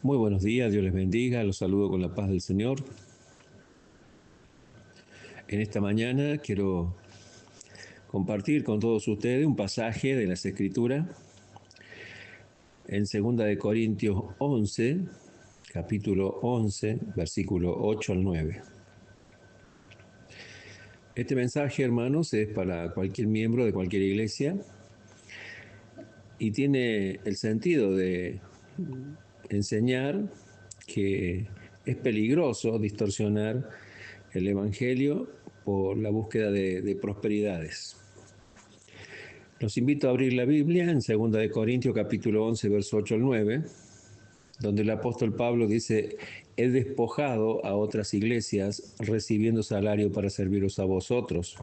Muy buenos días, Dios les bendiga, los saludo con la paz del Señor. En esta mañana quiero compartir con todos ustedes un pasaje de las Escrituras en 2 Corintios 11, capítulo 11, versículo 8 al 9. Este mensaje, hermanos, es para cualquier miembro de cualquier iglesia y tiene el sentido de enseñar que es peligroso distorsionar el Evangelio por la búsqueda de prosperidades. Los invito a abrir la Biblia en 2 Corintios capítulo 11, verso 8 al 9, donde el apóstol Pablo dice: he despojado a otras iglesias recibiendo salario para serviros a vosotros.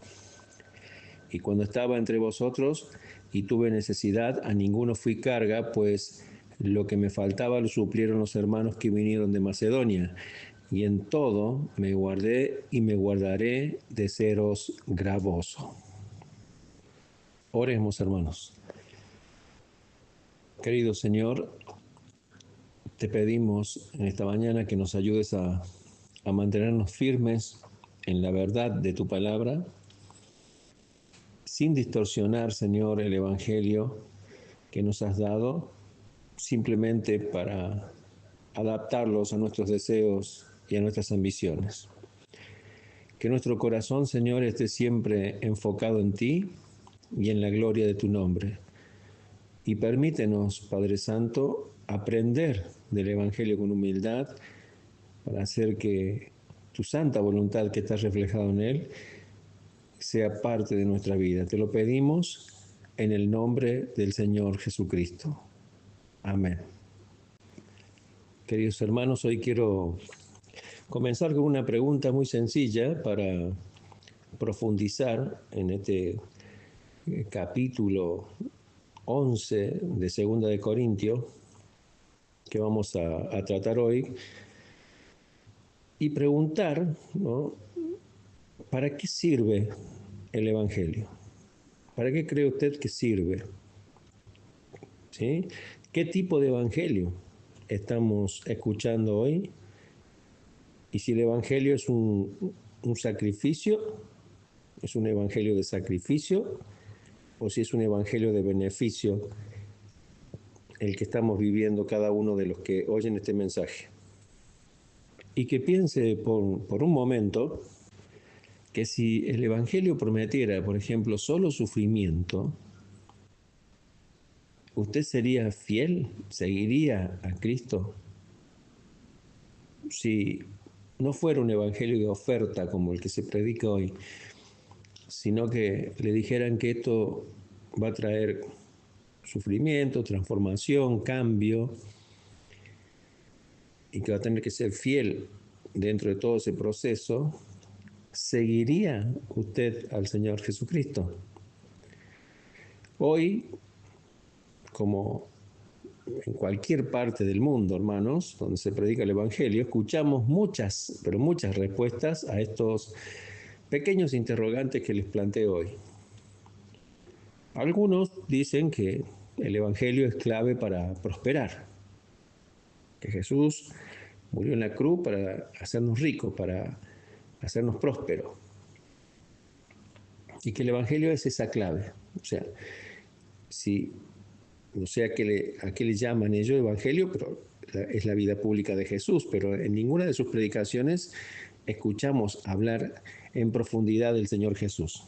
Y cuando estaba entre vosotros y tuve necesidad, a ninguno fui carga, pues lo que me faltaba lo suplieron los hermanos que vinieron de Macedonia. Y en todo me guardé y me guardaré de seros gravoso. Oremos, hermanos. Querido Señor, te pedimos en esta mañana que nos ayudes a mantenernos firmes en la verdad de tu palabra, sin distorsionar, Señor, el Evangelio que nos has dado, simplemente para adaptarlos a nuestros deseos y a nuestras ambiciones. Que nuestro corazón, Señor, esté siempre enfocado en ti y en la gloria de tu nombre. Y permítenos, Padre Santo, aprender del Evangelio con humildad para hacer que tu santa voluntad que está reflejada en él sea parte de nuestra vida. Te lo pedimos en el nombre del Señor Jesucristo. Amén. Queridos hermanos, hoy quiero comenzar con una pregunta muy sencilla para profundizar en este capítulo 11 de 2 Corintios que vamos a tratar hoy y preguntar, ¿no?, ¿para qué sirve el Evangelio? ¿Para qué cree usted que sirve? ¿Sí? ¿Qué tipo de Evangelio estamos escuchando hoy? Y si el Evangelio es un sacrificio, es un Evangelio de sacrificio, o si es un Evangelio de beneficio, el que estamos viviendo cada uno de los que oyen este mensaje. Y que piense por un momento que si el Evangelio prometiera, por ejemplo, solo sufrimiento, ¿usted sería fiel? ¿Seguiría a Cristo? Si no fuera un Evangelio de oferta como el que se predica hoy, sino que le dijeran que esto va a traer sufrimiento, transformación, cambio, y que va a tener que ser fiel dentro de todo ese proceso, ¿seguiría usted al Señor Jesucristo? Hoy, como en cualquier parte del mundo, hermanos, donde se predica el Evangelio, escuchamos muchas, pero muchas respuestas a estos pequeños interrogantes que les planteo hoy. Algunos dicen que el Evangelio es clave para prosperar, que Jesús murió en la cruz para hacernos ricos, para hacernos prósperos, y que el Evangelio es esa clave. O sea, si, no sé a qué le llaman ellos Evangelio, pero es la vida pública de Jesús, pero en ninguna de sus predicaciones escuchamos hablar en profundidad del Señor Jesús.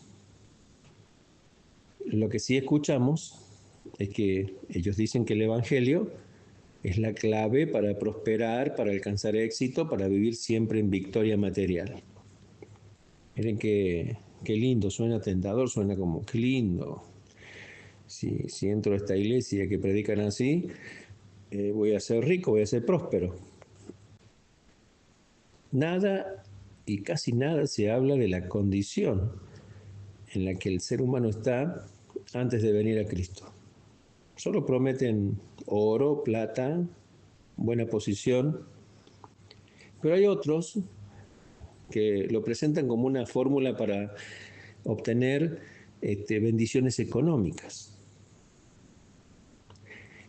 Lo que sí escuchamos es que ellos dicen que el Evangelio es la clave para prosperar, para alcanzar éxito, para vivir siempre en victoria material. Miren qué lindo, suena tentador, suena como, qué lindo. Si entro a esta iglesia que predican así, voy a ser rico, voy a ser próspero. Nada y casi nada se habla de la condición en la que el ser humano está antes de venir a Cristo. Solo prometen oro, plata, buena posición, pero hay otros que lo presentan como una fórmula para obtener bendiciones económicas.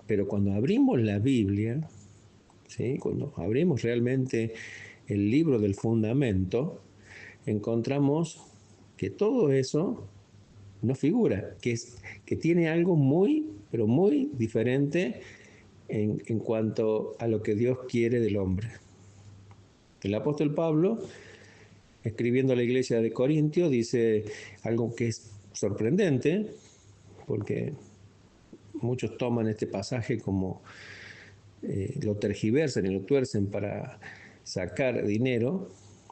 Pero cuando abrimos la Biblia, ¿sí? Cuando abrimos realmente el libro del fundamento, encontramos que todo eso no figura, que tiene algo muy, pero muy diferente en cuanto a lo que Dios quiere del hombre. El apóstol Pablo, escribiendo a la iglesia de Corintio, dice algo que es sorprendente, porque muchos toman este pasaje como lo tergiversan y lo tuercen para sacar dinero.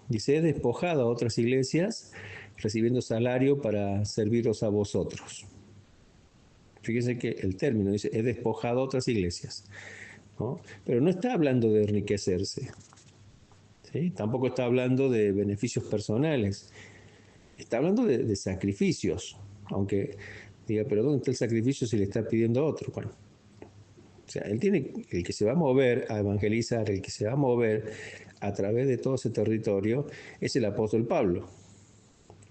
Dice, he despojado a otras iglesias recibiendo salario para serviros a vosotros. Fíjense que el término dice, he despojado a otras iglesias, ¿no? Pero no está hablando de enriquecerse, ¿sí? Tampoco está hablando de beneficios personales, está hablando de sacrificios, aunque diga, pero ¿dónde está el sacrificio si le está pidiendo a otro? Bueno, o sea, él tiene, el que se va a mover a evangelizar, el que se va a mover a través de todo ese territorio, es el apóstol Pablo,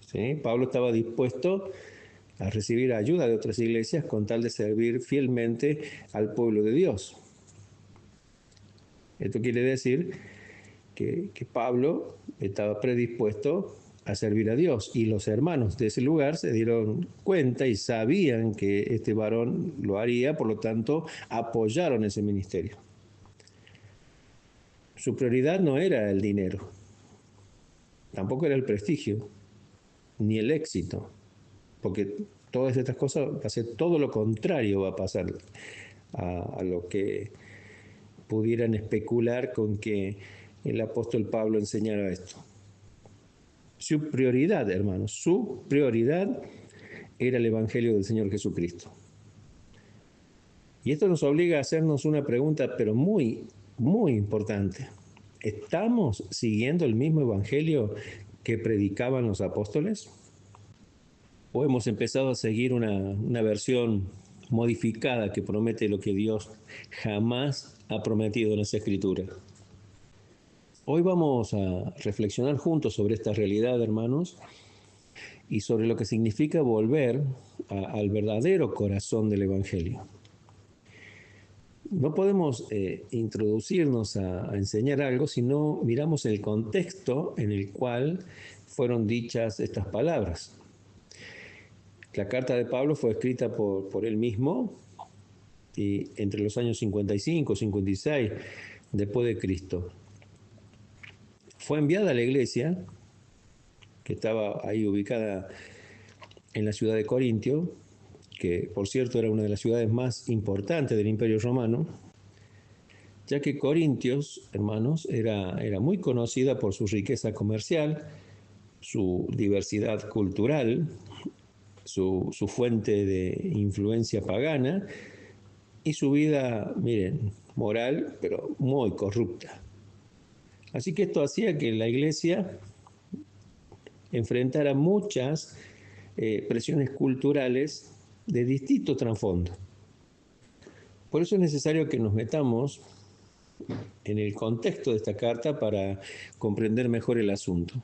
¿sí? Pablo estaba dispuesto a recibir ayuda de otras iglesias con tal de servir fielmente al pueblo de Dios. Esto quiere decir que Pablo estaba predispuesto a servir a Dios y los hermanos de ese lugar se dieron cuenta y sabían que este varón lo haría, por lo tanto apoyaron ese ministerio. Su prioridad no era el dinero, tampoco era el prestigio, ni el éxito, porque todas estas cosas va a ser todo lo contrario, va a pasar a lo que pudieran especular con que el apóstol Pablo enseñara esto. Su prioridad, hermanos, su prioridad era el Evangelio del Señor Jesucristo. Y esto nos obliga a hacernos una pregunta, pero muy, muy importante. ¿Estamos siguiendo el mismo Evangelio que predicaban los apóstoles? ¿O hemos empezado a seguir una versión modificada que promete lo que Dios jamás ha prometido en esa escritura? Hoy vamos a reflexionar juntos sobre esta realidad, hermanos, y sobre lo que significa volver al verdadero corazón del Evangelio. No podemos introducirnos a enseñar algo si no miramos el contexto en el cual fueron dichas estas palabras. La carta de Pablo fue escrita por él mismo y entre los años 55 y 56 después de Cristo. Fue enviada a la iglesia, que estaba ahí ubicada en la ciudad de Corintio, que por cierto era una de las ciudades más importantes del Imperio Romano, ya que Corintios, hermanos, era muy conocida por su riqueza comercial, su diversidad cultural, su fuente de influencia pagana y su vida, miren, moral, pero muy corrupta. Así que esto hacía que la iglesia enfrentara muchas presiones culturales de distinto trasfondo. Por eso es necesario que nos metamos en el contexto de esta carta para comprender mejor el asunto.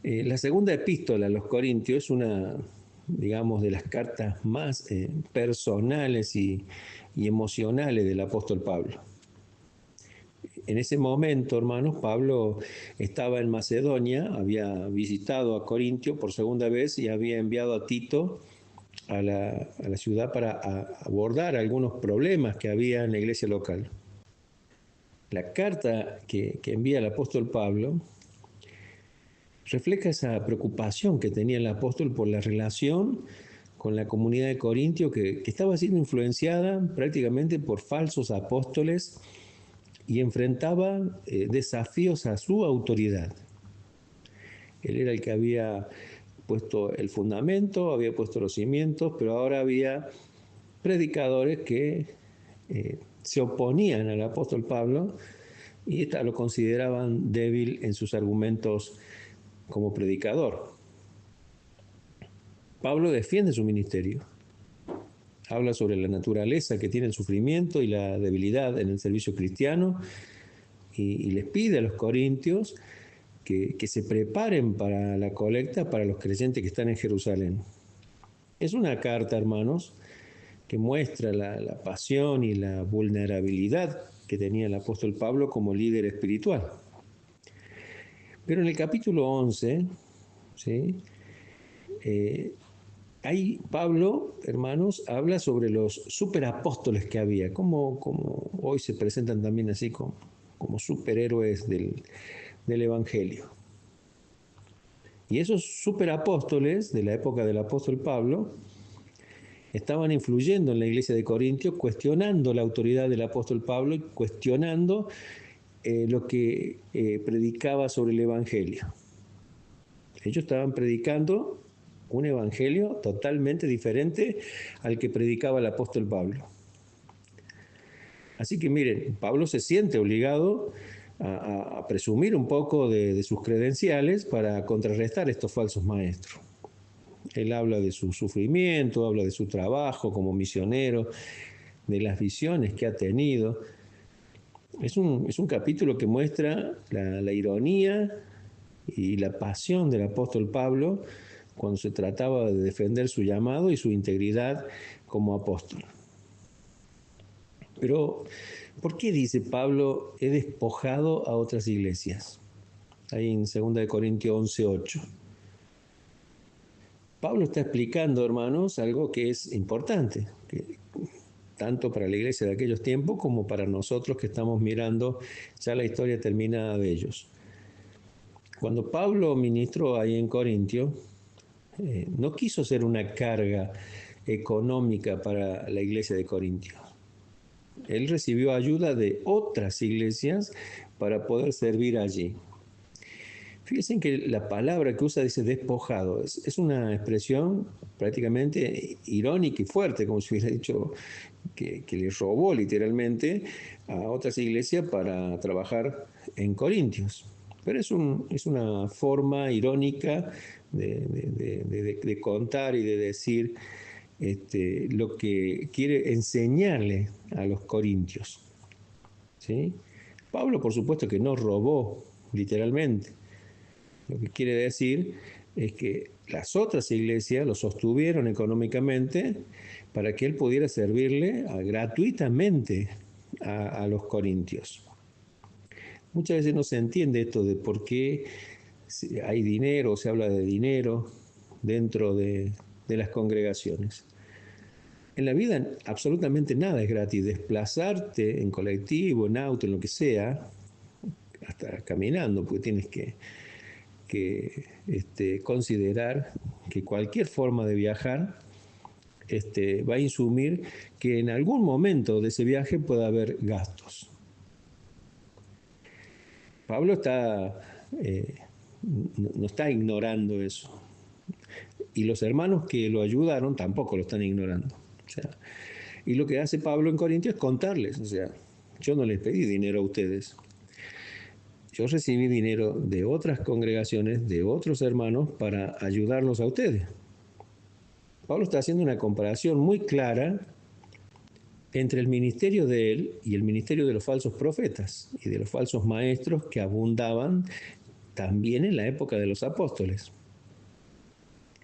La segunda epístola a los Corintios es una, digamos, de las cartas más personales y emocionales del apóstol Pablo. En ese momento, hermanos, Pablo estaba en Macedonia, había visitado a Corintio por segunda vez y había enviado a Tito a la ciudad para abordar algunos problemas que había en la iglesia local. La carta que envía el apóstol Pablo refleja esa preocupación que tenía el apóstol por la relación con la comunidad de Corintio que estaba siendo influenciada prácticamente por falsos apóstoles y enfrentaba desafíos a su autoridad. Él era el que había puesto el fundamento, había puesto los cimientos, pero ahora había predicadores que se oponían al apóstol Pablo y lo consideraban débil en sus argumentos como predicador. Pablo defiende su ministerio. Habla sobre la naturaleza que tiene el sufrimiento y la debilidad en el servicio cristiano y les pide a los corintios que se preparen para la colecta para los creyentes que están en Jerusalén. Es una carta, hermanos, que muestra la pasión y la vulnerabilidad que tenía el apóstol Pablo como líder espiritual. Pero en el capítulo 11, ¿sí? Ahí Pablo, hermanos, habla sobre los superapóstoles que había, como hoy se presentan también así como superhéroes del Evangelio. Y esos superapóstoles de la época del apóstol Pablo estaban influyendo en la iglesia de Corintios, cuestionando la autoridad del apóstol Pablo y cuestionando lo que predicaba sobre el Evangelio. Ellos estaban predicando un evangelio totalmente diferente al que predicaba el apóstol Pablo. Así que miren, Pablo se siente obligado a presumir un poco de sus credenciales para contrarrestar estos falsos maestros. Él habla de su sufrimiento, habla de su trabajo como misionero, de las visiones que ha tenido. Es un capítulo que muestra la ironía y la pasión del apóstol Pablo cuando se trataba de defender su llamado y su integridad como apóstol. Pero, ¿por qué dice Pablo, he despojado a otras iglesias? Ahí en 2 Corintios 11:8. Pablo está explicando, hermanos, algo que es importante, que tanto para la iglesia de aquellos tiempos como para nosotros que estamos mirando ya la historia terminada de ellos. Cuando Pablo ministró ahí en Corintio, no quiso ser una carga económica para la iglesia de Corintio. Él recibió ayuda de otras iglesias para poder servir allí. Fíjense que la palabra que usa dice despojado. Es una expresión prácticamente irónica y fuerte, como si hubiera dicho que le robó literalmente a otras iglesias para trabajar en Corintios. Pero es una forma irónica de contar y de decir lo que quiere enseñarle a los corintios. ¿Sí? Pablo, por supuesto, que no robó literalmente. Lo que quiere decir es que las otras iglesias lo sostuvieron económicamente para que él pudiera servirle gratuitamente a los corintios. Muchas veces no se entiende esto de por qué hay dinero, se habla de dinero dentro de las congregaciones. En la vida absolutamente nada es gratis. Desplazarte en colectivo, en auto, en lo que sea, hasta caminando, porque tienes que considerar que cualquier forma de viajar va a insumir que en algún momento de ese viaje pueda haber gastos. Pablo no está ignorando eso. Y los hermanos que lo ayudaron tampoco lo están ignorando. O sea, y lo que hace Pablo en Corintios es contarles. O sea, yo no les pedí dinero a ustedes. Yo recibí dinero de otras congregaciones, de otros hermanos, para ayudarlos a ustedes. Pablo está haciendo una comparación muy clara entre el ministerio de él y el ministerio de los falsos profetas y de los falsos maestros que abundaban también en la época de los apóstoles.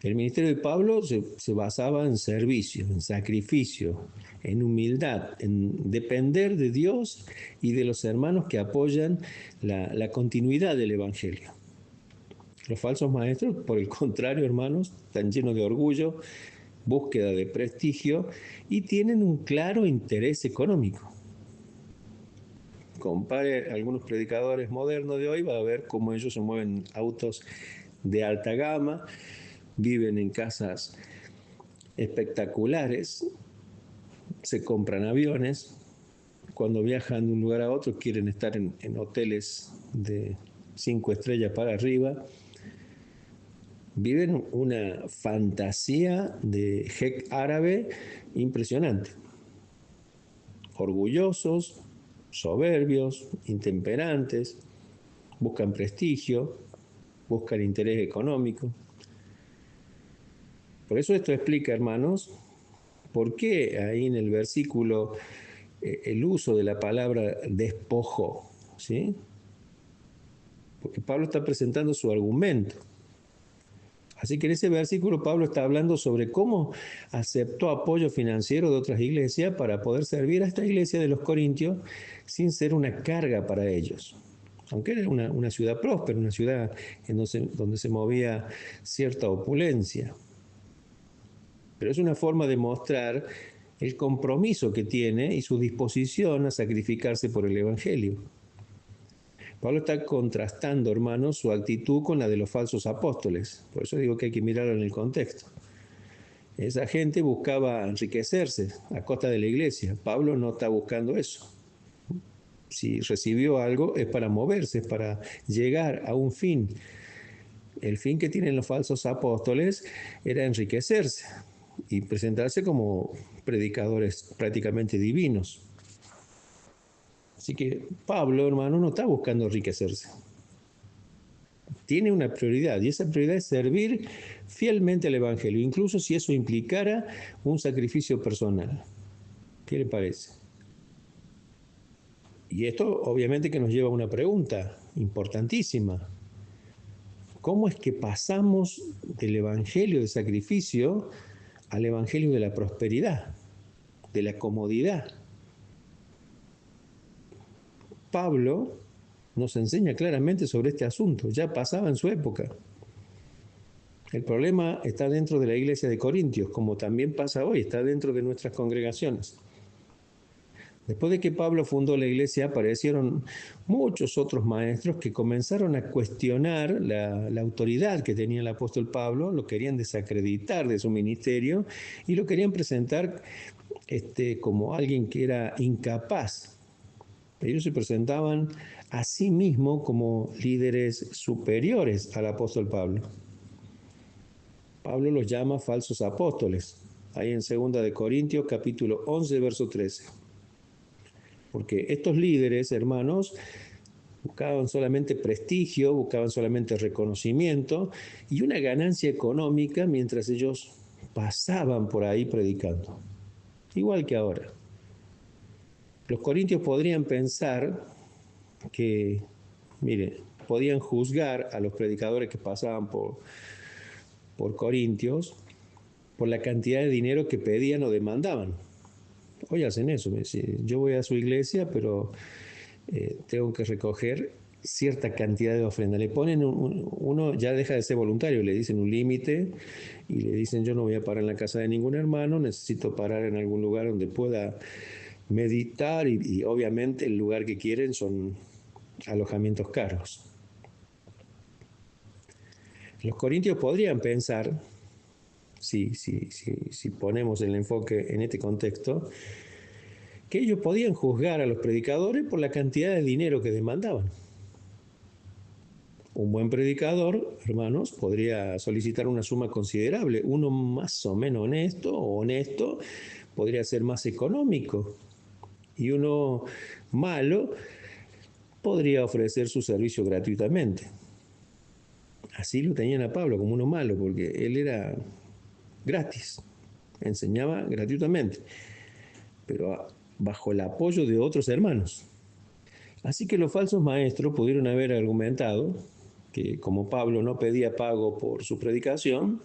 El ministerio de Pablo se basaba en servicio, en sacrificio, en humildad, en depender de Dios y de los hermanos que apoyan la continuidad del Evangelio. Los falsos maestros, por el contrario, hermanos, están llenos de orgullo, búsqueda de prestigio y tienen un claro interés económico. Compare algunos predicadores modernos de hoy, va a ver cómo ellos se mueven en autos de alta gama, viven en casas espectaculares, se compran aviones, cuando viajan de un lugar a otro quieren estar en hoteles de 5 estrellas para arriba, viven una fantasía de jeque árabe impresionante. Orgullosos, soberbios, intemperantes, buscan prestigio, buscan interés económico. Por eso esto explica, hermanos, por qué ahí en el versículo el uso de la palabra despojo, ¿sí? Porque Pablo está presentando su argumento. Así que en ese versículo Pablo está hablando sobre cómo aceptó apoyo financiero de otras iglesias para poder servir a esta iglesia de los Corintios sin ser una carga para ellos. Aunque era una ciudad próspera, una ciudad en donde se movía cierta opulencia. Pero es una forma de mostrar el compromiso que tiene y su disposición a sacrificarse por el Evangelio. Pablo está contrastando, hermanos, su actitud con la de los falsos apóstoles. Por eso digo que hay que mirarlo en el contexto. Esa gente buscaba enriquecerse a costa de la iglesia. Pablo no está buscando eso. Si recibió algo es para moverse, es para llegar a un fin. El fin que tienen los falsos apóstoles era enriquecerse y presentarse como predicadores prácticamente divinos. Así que Pablo, hermano, no está buscando enriquecerse. Tiene una prioridad y esa prioridad es servir fielmente al Evangelio, incluso si eso implicara un sacrificio personal. ¿Qué le parece? Y esto obviamente que nos lleva a una pregunta importantísima. ¿Cómo es que pasamos del Evangelio de sacrificio al Evangelio de la prosperidad, de la comodidad? Pablo nos enseña claramente sobre este asunto, ya pasaba en su época. El problema está dentro de la iglesia de Corintios, como también pasa hoy, está dentro de nuestras congregaciones. Después de que Pablo fundó la iglesia, aparecieron muchos otros maestros que comenzaron a cuestionar la autoridad que tenía el apóstol Pablo, lo querían desacreditar de su ministerio y lo querían presentar como alguien que era incapaz. Ellos se presentaban a sí mismos como líderes superiores al apóstol Pablo. Pablo los llama falsos apóstoles, ahí en 2 de Corintios capítulo 11, verso 13. Porque estos líderes, hermanos, buscaban solamente prestigio, buscaban solamente reconocimiento y una ganancia económica mientras ellos pasaban por ahí predicando. Igual que ahora. Los corintios podrían pensar que, mire, podían juzgar a los predicadores que pasaban por Corintios por la cantidad de dinero que pedían o demandaban. Hoy hacen eso, me dicen, yo voy a su iglesia, pero tengo que recoger cierta cantidad de ofrenda. Le ponen, uno ya deja de ser voluntario, le dicen un límite y le dicen yo no voy a parar en la casa de ningún hermano, necesito parar en algún lugar donde pueda meditar y obviamente el lugar que quieren son alojamientos caros. Los corintios podrían pensar, si ponemos el enfoque en este contexto, que ellos podían juzgar a los predicadores por la cantidad de dinero que demandaban. Un buen predicador, hermanos, podría solicitar una suma considerable. Uno más o menos honesto, podría ser más económico. Y uno malo podría ofrecer su servicio gratuitamente. Así lo tenían a Pablo como uno malo, porque él era gratis, enseñaba gratuitamente, pero bajo el apoyo de otros hermanos. Así que los falsos maestros pudieron haber argumentado que como Pablo no pedía pago por su predicación,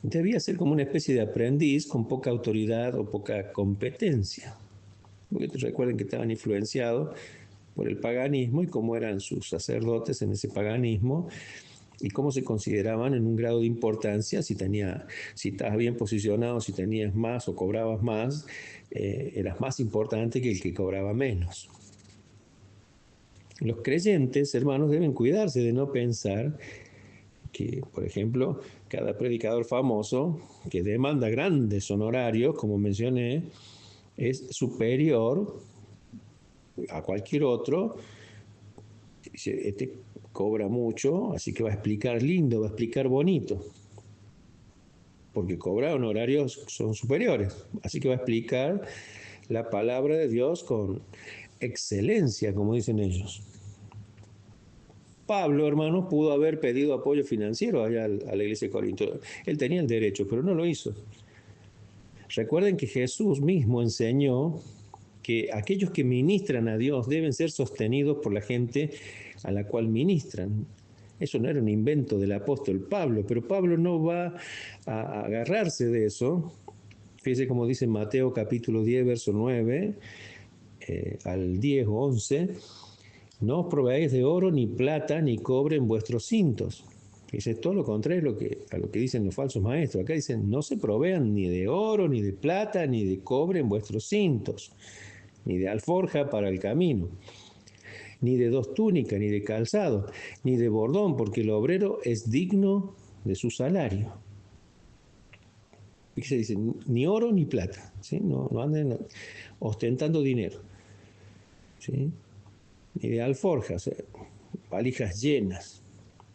debía ser como una especie de aprendiz con poca autoridad o poca competencia. Porque recuerden que estaban influenciados por el paganismo y cómo eran sus sacerdotes en ese paganismo y cómo se consideraban en un grado de importancia, si estabas bien posicionado, si tenías más o cobrabas más, eras más importante que el que cobraba menos. Los creyentes, hermanos, deben cuidarse de no pensar que, por ejemplo, cada predicador famoso que demanda grandes honorarios, como mencioné, es superior a cualquier otro. Este cobra mucho, así que va a explicar lindo, va a explicar bonito, porque cobra honorarios son superiores, así que va a explicar la palabra de Dios con excelencia, como dicen ellos. Pablo, hermanos, pudo haber pedido apoyo financiero allá a la iglesia de Corinto. Él tenía el derecho, pero no lo hizo. Recuerden que Jesús mismo enseñó que aquellos que ministran a Dios deben ser sostenidos por la gente a la cual ministran. Eso no era un invento del apóstol Pablo, pero Pablo no va a agarrarse de eso. Fíjese como dice Mateo capítulo 10, verso 9 al 10 o 11, no os proveáis de oro, ni plata, ni cobre en vuestros cintos. Fíjese, todo lo contrario a lo que dicen los falsos maestros. Acá dicen, no se provean ni de oro, ni de plata, ni de cobre en vuestros cintos, ni de alforja para el camino, ni de dos túnicas, ni de calzado, ni de bordón, porque el obrero es digno de su salario. Y se dice, ni oro ni plata, ¿sí? No anden ostentando dinero, ¿sí? Ni de alforjas, valijas llenas,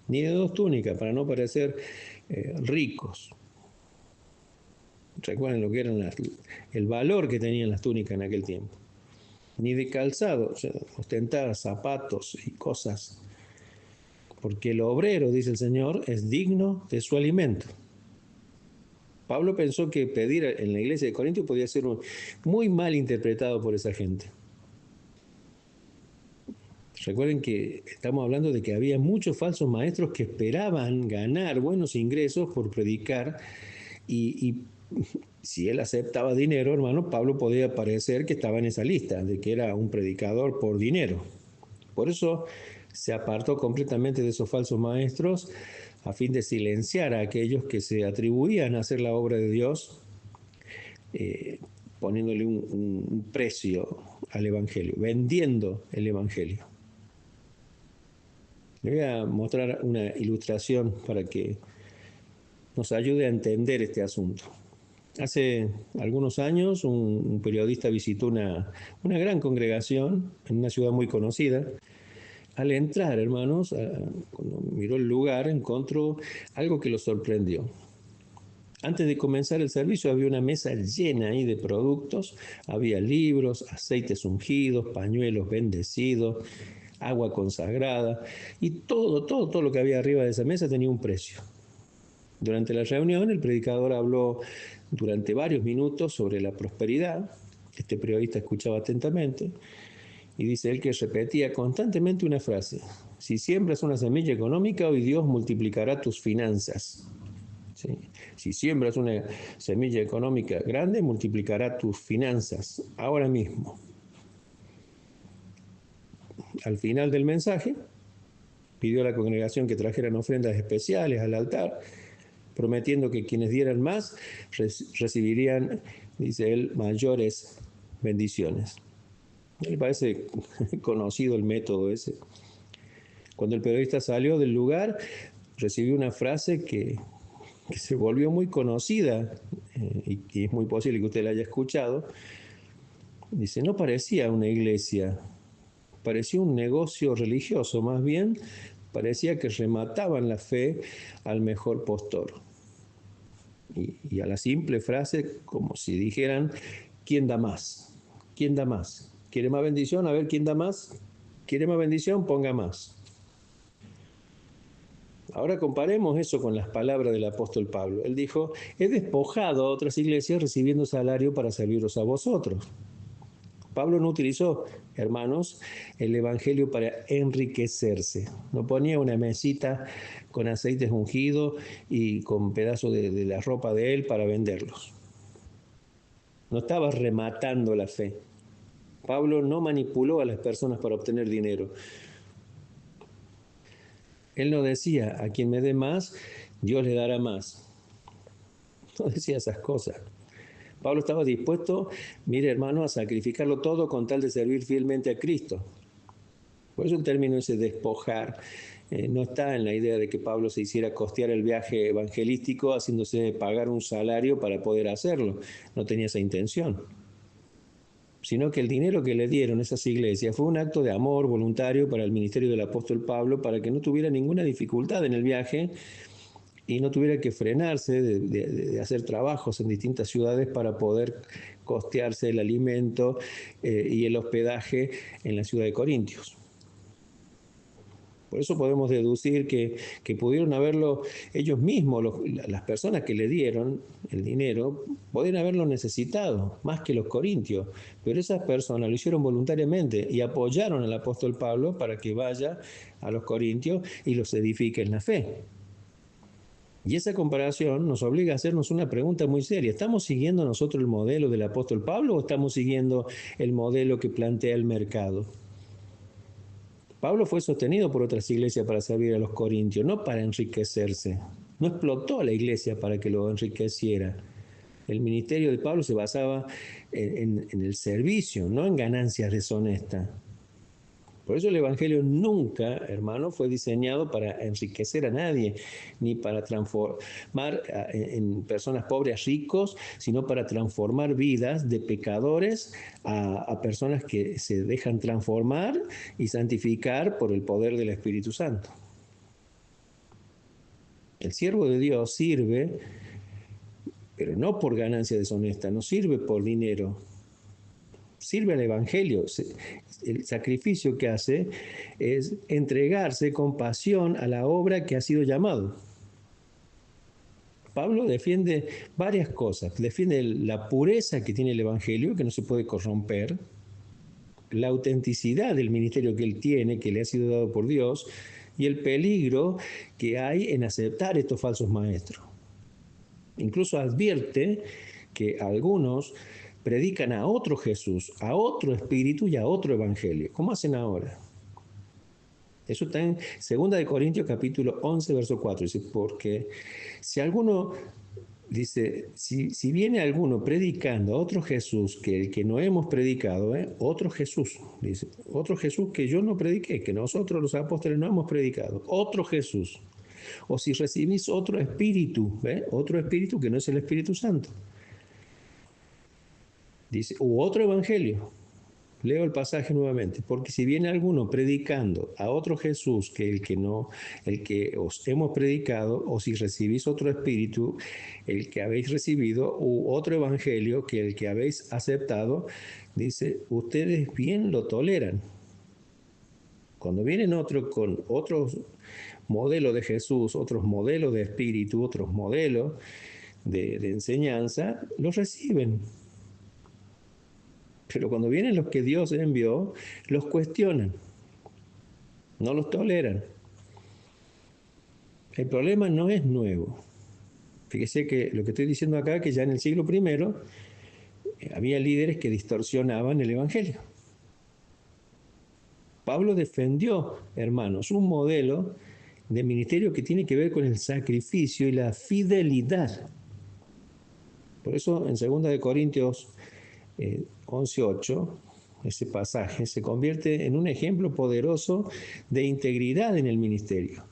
ni de dos túnicas para no parecer ricos. Recuerden lo que eran el valor que tenían las túnicas en aquel tiempo. Ni de calzado, o sea, ostentar zapatos y cosas, porque el obrero, dice el Señor, es digno de su alimento. Pablo pensó que pedir en la iglesia de Corintios podía ser muy mal interpretado por esa gente. Recuerden que estamos hablando de que había muchos falsos maestros que esperaban ganar buenos ingresos por predicar y si él aceptaba dinero, hermano, Pablo podía parecer que estaba en esa lista, de que era un predicador por dinero. Por eso se apartó completamente de esos falsos maestros a fin de silenciar a aquellos que se atribuían a hacer la obra de Dios, poniéndole un precio al Evangelio, vendiendo el Evangelio. Le voy a mostrar una ilustración para que nos ayude a entender este asunto. Hace algunos años un periodista visitó una gran congregación en una ciudad muy conocida. Al entrar, hermanos, cuando miró el lugar, encontró algo que lo sorprendió. Antes de comenzar el servicio había una mesa llena ahí de productos, había libros, aceites ungidos, pañuelos bendecidos, agua consagrada y todo lo que había arriba de esa mesa tenía un precio. Durante la reunión el predicador habló durante varios minutos sobre la prosperidad. Este periodista escuchaba atentamente y dice él que repetía constantemente una frase: si siembras una semilla económica, hoy Dios multiplicará tus finanzas. ¿Sí? Si siembras una semilla económica grande, multiplicará tus finanzas ahora mismo. Al final del mensaje, pidió a la congregación que trajeran ofrendas especiales al altar, prometiendo que quienes dieran más recibirían, dice él, mayores bendiciones. Me parece conocido el método ese. Cuando el periodista salió del lugar, recibió una frase que se volvió muy conocida y es muy posible que usted la haya escuchado. Dice, no parecía una iglesia, parecía un negocio religioso, más bien parecía que remataban la fe al mejor postor. Y a la simple frase, como si dijeran, ¿quién da más? ¿Quién da más? ¿Quiere más bendición? A ver, ¿quién da más? ¿Quiere más bendición? Ponga más. Ahora comparemos eso con las palabras del apóstol Pablo. Él dijo, he despojado a otras iglesias recibiendo salario para serviros a vosotros. Pablo no utilizó, hermanos, el evangelio para enriquecerse. No ponía una mesita con aceites ungidos y con pedazos de la ropa de él para venderlos. No estaba rematando la fe. Pablo no manipuló a las personas para obtener dinero. Él no decía, a quien me dé más, Dios le dará más. No decía esas cosas. Pablo estaba dispuesto, mire hermano, a sacrificarlo todo con tal de servir fielmente a Cristo. Por eso el término ese despojar no está en la idea de que Pablo se hiciera costear el viaje evangelístico haciéndose pagar un salario para poder hacerlo. No tenía esa intención. Sino que el dinero que le dieron esas iglesias fue un acto de amor voluntario para el ministerio del apóstol Pablo, para que no tuviera ninguna dificultad en el viaje y no tuviera que frenarse de hacer trabajos en distintas ciudades para poder costearse el alimento y el hospedaje en la ciudad de Corintios. Por eso podemos deducir que pudieron haberlo ellos mismos, las personas que le dieron el dinero, podrían haberlo necesitado, más que los corintios. Pero esas personas lo hicieron voluntariamente y apoyaron al apóstol Pablo para que vaya a los corintios y los edifique en la fe. Y esa comparación nos obliga a hacernos una pregunta muy seria. ¿Estamos siguiendo nosotros el modelo del apóstol Pablo o estamos siguiendo el modelo que plantea el mercado? Pablo fue sostenido por otras iglesias para servir a los corintios, no para enriquecerse. No explotó a la iglesia para que lo enriqueciera. El ministerio de Pablo se basaba en el servicio, no en ganancias deshonestas. Por eso el Evangelio nunca, hermano, fue diseñado para enriquecer a nadie, ni para transformar en personas pobres ricos, sino para transformar vidas de pecadores a personas que se dejan transformar y santificar por el poder del Espíritu Santo. El siervo de Dios sirve, pero no por ganancia deshonesta, no sirve por dinero. Sirve al Evangelio. El sacrificio que hace es entregarse con pasión a la obra que ha sido llamado. Pablo defiende varias cosas. Defiende la pureza que tiene el Evangelio, que no se puede corromper, la autenticidad del ministerio que él tiene, que le ha sido dado por Dios, y el peligro que hay en aceptar estos falsos maestros. Incluso advierte que algunos predican a otro Jesús, a otro espíritu y a otro evangelio. ¿Cómo hacen ahora? Eso está en 2 Corintios capítulo 11, verso 4. Dice, porque si alguno, dice, si viene alguno predicando a otro Jesús que el que no hemos predicado, otro Jesús, dice, otro Jesús que yo no prediqué, que nosotros los apóstoles no hemos predicado, otro Jesús. O si recibís otro espíritu, otro espíritu que no es el Espíritu Santo. Dice, u otro evangelio. Leo el pasaje nuevamente, porque si viene alguno predicando a otro Jesús que el que os hemos predicado, o si recibís otro espíritu, el que habéis recibido, u otro evangelio que el que habéis aceptado, dice, ustedes bien lo toleran. Cuando vienen otros con otros modelos de Jesús, otros modelos de espíritu, otros modelos de enseñanza, los reciben. Pero cuando vienen los que Dios envió, los cuestionan, no los toleran. El problema no es nuevo. Fíjese que lo que estoy diciendo acá, que ya en el siglo I había líderes que distorsionaban el Evangelio. Pablo defendió, hermanos, un modelo de ministerio que tiene que ver con el sacrificio y la fidelidad. Por eso en 2 Corintios 11:8, ese pasaje se convierte en un ejemplo poderoso de integridad en el ministerio.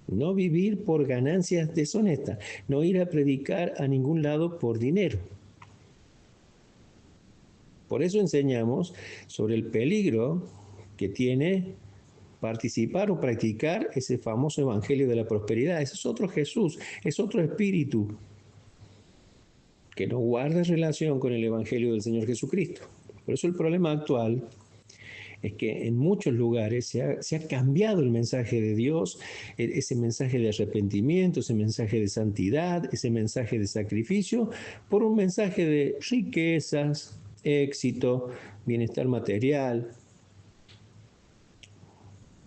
No vivir por ganancias deshonestas, no ir a predicar a ningún lado por dinero. Por eso enseñamos sobre el peligro que tiene participar o practicar ese famoso evangelio de la prosperidad. Ese es otro Jesús, es otro espíritu que no guarda relación con el evangelio del Señor Jesucristo. Por eso el problema actual es que en muchos lugares se ha cambiado el mensaje de Dios, ese mensaje de arrepentimiento, ese mensaje de santidad, ese mensaje de sacrificio, por un mensaje de riquezas, éxito, bienestar material.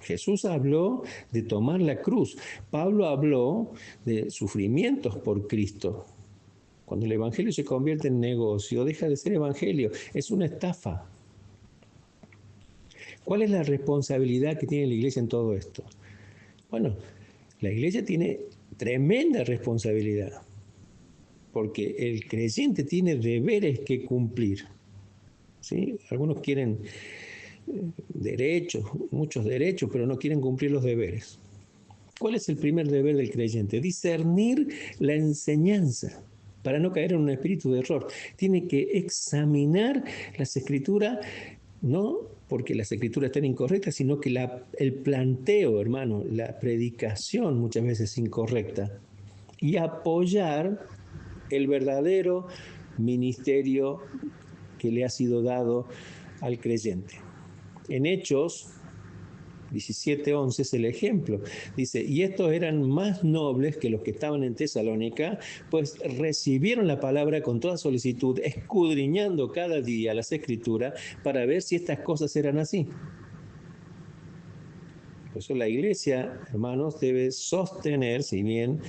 Jesús habló de tomar la cruz. Pablo habló de sufrimientos por Cristo. Cuando el evangelio se convierte en negocio, deja de ser evangelio, es una estafa. ¿Cuál es la responsabilidad que tiene la iglesia en todo esto? Bueno, la iglesia tiene tremenda responsabilidad, porque el creyente tiene deberes que cumplir. ¿Sí? Algunos quieren derechos, muchos derechos, pero no quieren cumplir los deberes. ¿Cuál es el primer deber del creyente? Discernir la enseñanza para no caer en un espíritu de error. Tiene que examinar las escrituras, no porque las escrituras estén incorrectas, sino que el planteo, hermano, la predicación muchas veces es incorrecta. Y apoyar el verdadero ministerio que le ha sido dado al creyente. En Hechos, 17:11 es el ejemplo. Dice, y estos eran más nobles que los que estaban en Tesalónica, pues recibieron la palabra con toda solicitud, escudriñando cada día las Escrituras para ver si estas cosas eran así. Por eso la iglesia, hermanos, debe sostener, si bien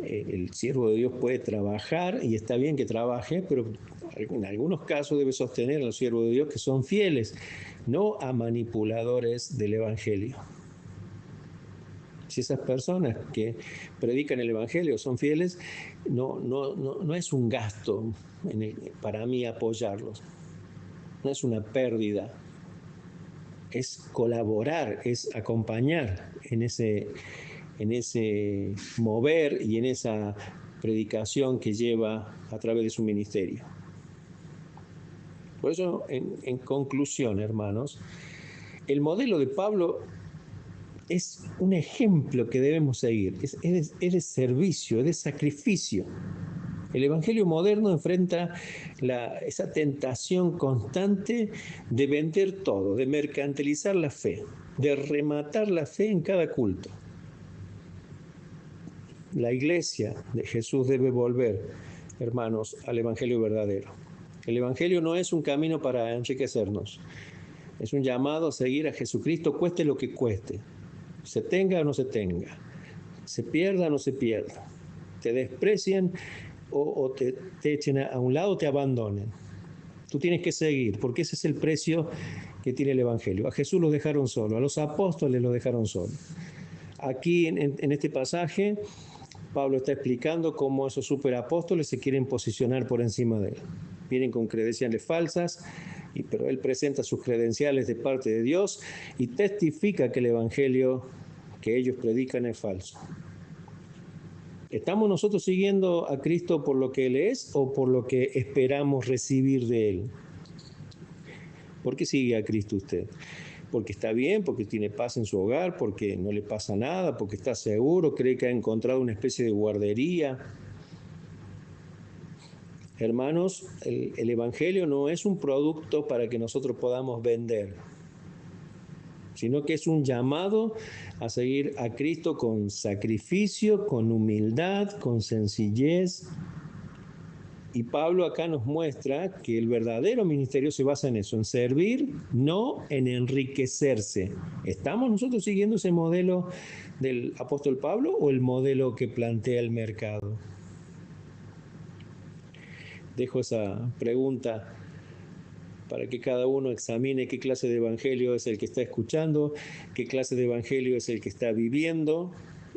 el siervo de Dios puede trabajar, y está bien que trabaje, pero en algunos casos debe sostener a los siervos de Dios que son fieles, no a manipuladores del Evangelio. Si esas personas que predican el Evangelio son fieles, no es un gasto para mí apoyarlos, no es una pérdida, es colaborar, es acompañar en ese mover y en esa predicación que lleva a través de su ministerio. Por eso, en conclusión, hermanos, el modelo de Pablo es un ejemplo que debemos seguir, es de servicio, es de sacrificio. El Evangelio moderno enfrenta esa tentación constante de vender todo, de mercantilizar la fe, de rematar la fe en cada culto. La iglesia de Jesús debe volver, hermanos, al Evangelio verdadero. El Evangelio no es un camino para enriquecernos, es un llamado a seguir a Jesucristo, cueste lo que cueste, se tenga o no se tenga, se pierda o no se pierda, te desprecien o te echen a un lado, te abandonen. Tú tienes que seguir, porque ese es el precio que tiene el Evangelio. A Jesús lo dejaron solo, a los apóstoles lo dejaron solo. Aquí en este pasaje, Pablo está explicando cómo esos superapóstoles se quieren posicionar por encima de él. Vienen con credenciales falsas, pero él presenta sus credenciales de parte de Dios y testifica que el Evangelio que ellos predican es falso. ¿Estamos nosotros siguiendo a Cristo por lo que Él es o por lo que esperamos recibir de Él? ¿Por qué sigue a Cristo usted? Porque está bien, porque tiene paz en su hogar, porque no le pasa nada, porque está seguro, cree que ha encontrado una especie de guardería. Hermanos, el Evangelio no es un producto para que nosotros podamos vender, sino que es un llamado a seguir a Cristo con sacrificio, con humildad, con sencillez. Y Pablo acá nos muestra que el verdadero ministerio se basa en eso, en servir, no en enriquecerse. ¿Estamos nosotros siguiendo ese modelo del apóstol Pablo o el modelo que plantea el mercado? Dejo esa pregunta para que cada uno examine qué clase de evangelio es el que está escuchando, qué clase de evangelio es el que está viviendo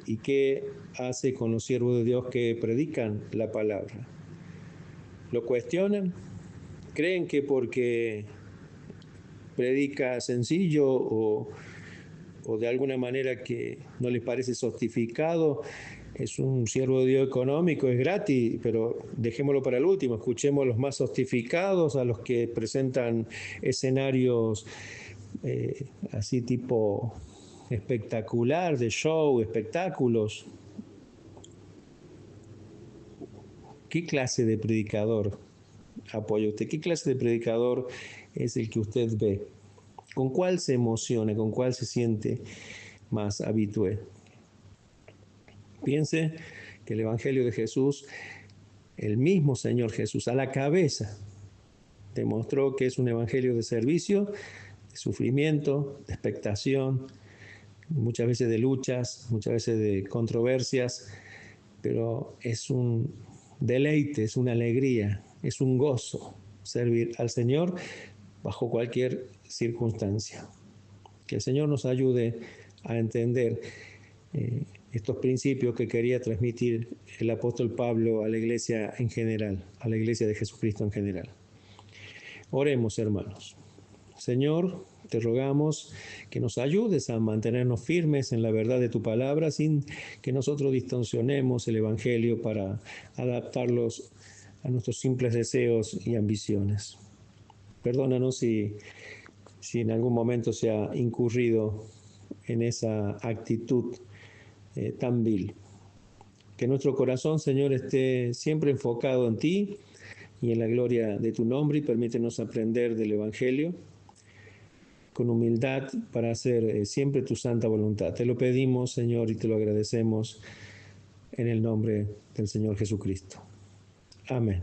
y qué hace con los siervos de Dios que predican la palabra. ¿Lo cuestionan? ¿Creen que porque predica sencillo o de alguna manera que no les parece justificado, es un siervo de Dios económico, es gratis, pero dejémoslo para el último, escuchemos a los más justificados, a los que presentan escenarios así tipo espectacular, de show, espectáculos? ¿Qué clase de predicador apoya usted? ¿Qué clase de predicador es el que usted ve? ¿Con cuál se emociona? ¿Con cuál se siente más habitué? Piense que el Evangelio de Jesús, el mismo Señor Jesús, a la cabeza, demostró que es un evangelio de servicio, de sufrimiento, de expectación, muchas veces de luchas, muchas veces de controversias, pero es un deleite, es una alegría, es un gozo servir al Señor bajo cualquier circunstancia. Que el Señor nos ayude a entender estos principios que quería transmitir el apóstol Pablo a la iglesia en general, a la iglesia de Jesucristo en general. Oremos, hermanos. Señor, te rogamos que nos ayudes a mantenernos firmes en la verdad de tu palabra sin que nosotros distorsionemos el Evangelio para adaptarlos a nuestros simples deseos y ambiciones. Perdónanos si en algún momento se ha incurrido en esa actitud tan vil. Que nuestro corazón, Señor, esté siempre enfocado en ti y en la gloria de tu nombre y permítenos aprender del Evangelio con humildad para hacer siempre tu santa voluntad. Te lo pedimos, Señor, y te lo agradecemos en el nombre del Señor Jesucristo. Amén.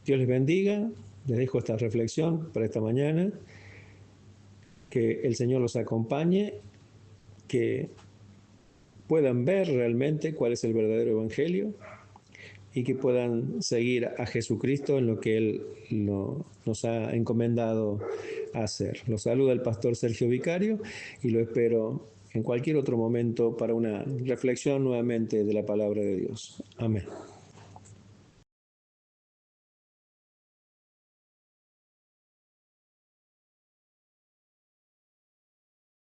Dios les bendiga. Les dejo esta reflexión para esta mañana. Que el Señor los acompañe, que puedan ver realmente cuál es el verdadero evangelio y que puedan seguir a Jesucristo en lo que Él nos ha encomendado a hacer. Los saluda el pastor Sergio Vicario y lo espero en cualquier otro momento para una reflexión nuevamente de la palabra de Dios. Amén.